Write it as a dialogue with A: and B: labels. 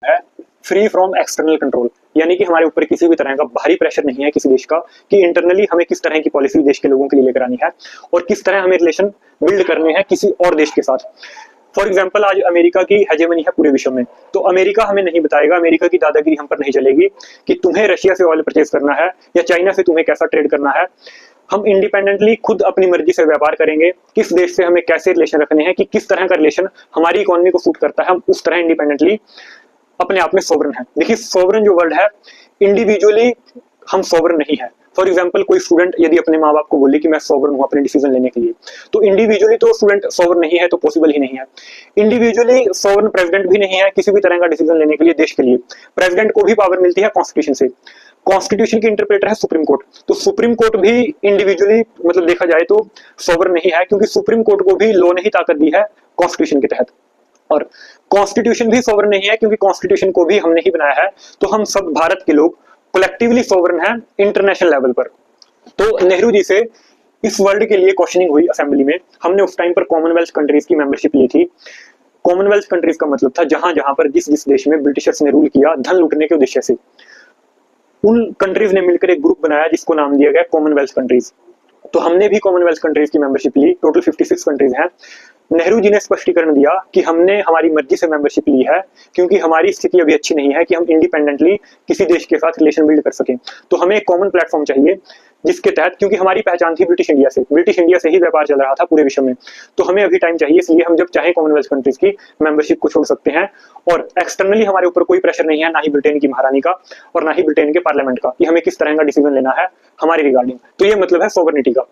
A: है free from external control, यानी कि हमारे ऊपर किसी भी तरह का बाहरी प्रेशर नहीं है किसी देश का कि इंटरनली हमें किस तरह की पॉलिसी देश के लोगों के लिए लेकर आनी है और किस तरह हमें रिलेशन बिल्ड करने हैं किसी और देश के साथ। फॉर एग्जाम्पल आज अमेरिका की हेजेमनी है पूरे विश्व में, तो अमेरिका हमें नहीं बताएगा, अमेरिका की दादागिरी हम पर नहीं चलेगी कि तुम्हें रशिया से ऑयल परचेज करना है या चाइना से तुम्हें कैसा ट्रेड करना है। हम इंडिपेंडेंटली खुद अपनी मर्जी से व्यापार करेंगे, किस देश से हमें कैसे रिलेशन रखने हैं, कि किस तरह का रिलेशन हमारी इकोनॉमी को सूट करता है, हम उस तरह इंडिपेंडेंटली अपने आप में सोवरन है। देखिए सोवरन जो वर्ड है, इंडिविजुअली हम सोवरन नहीं है। फॉर एग्जाम्पल कोई स्टूडेंट यदि अपने माँ बाप को बोले कि मैं सोवरन हूँ अपने डिसीजन लेने के लिए, तो इंडिविजुअली तो स्टूडेंट सोवरन नहीं है, तो पॉसिबल ही नहीं है। इंडिविजुअली सोवरन प्रेसिडेंट भी नहीं है किसी भी तरह का डिसीजन लेने के लिए देश के लिए। प्रेसिडेंट को भी पावर मिलती है कॉन्स्टिट्यूशन से, कॉन्स्टिट्यूशन की इंटरप्रेटर है सुप्रीम कोर्ट, तो सुप्रीम कोर्ट भी इंडिविजुअली मतलब देखा जाए तो सोवरन नहीं है, क्योंकि सुप्रीम कोर्ट को भी लॉ ने ही ताकत दी है कॉन्स्टिट्यूशन के तहत। और कॉन्स्टिट्यूशन भी सोवरन नहीं है क्योंकि कॉन्स्टिट्यूशन को भी हमने ही बनाया है, तो हम सब भारत के लोग कलेक्टिवली सोवरन है इंटरनेशनल लेवल पर। तो नेहरू जी से इस वर्ड के लिए क्वेश्चनिंग हुई असेंबली में। हमने उस टाइम पर कॉमनवेल्थ कंट्रीज की मेंबरशिप ली थी। कॉमनवेल्थ कंट्रीज का मतलब था जहां जहां पर जिस जिस देश में ब्रिटिशर्स ने रूल किया धन लूटने के उद्देश्य से, उन कंट्रीज ने मिलकर एक ग्रुप बनाया जिसको नाम दिया गया कॉमनवेल्थ कंट्रीज। तो हमने भी कॉमनवेल्थ कंट्रीज की मेंबरशिप ली, टोटल 56 कंट्रीज हैं। नेहरू जी ने स्पष्टीकरण दिया कि हमने हमारी मर्जी से मेंबरशिप ली है क्योंकि हमारी स्थिति अभी अच्छी नहीं है कि हम इंडिपेंडेंटली किसी देश के साथ रिलेशन बिल्ड कर सकें। तो हमें एक कॉमन प्लेटफॉर्म चाहिए जिसके तहत, क्योंकि हमारी पहचान थी ब्रिटिश इंडिया से ही व्यापार चल रहा था पूरे विश्व में, तो हमें अभी टाइम चाहिए, इसलिए हम जब चाहे कॉमनवेल्थ कंट्रीज की मेंबरशिप को छोड़ सकते हैं। और एक्सटर्नली हमारे ऊपर कोई प्रेशर नहीं है, ना ही ब्रिटेन की महारानी का और ना ही ब्रिटेन के पार्लियामेंट का, कि हमें किस तरह का डिसीजन लेना है हमारी रिगार्डिंग। तो ये मतलब है सोवरेनिटी का।